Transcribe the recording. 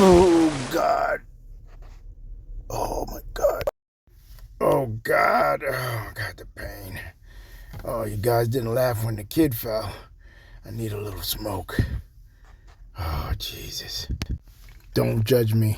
Oh, God. Oh, my God. Oh, God. Oh, God, the pain. Oh, you guys didn't laugh when the kid fell. I need a little smoke. Oh, Jesus. Don't judge me.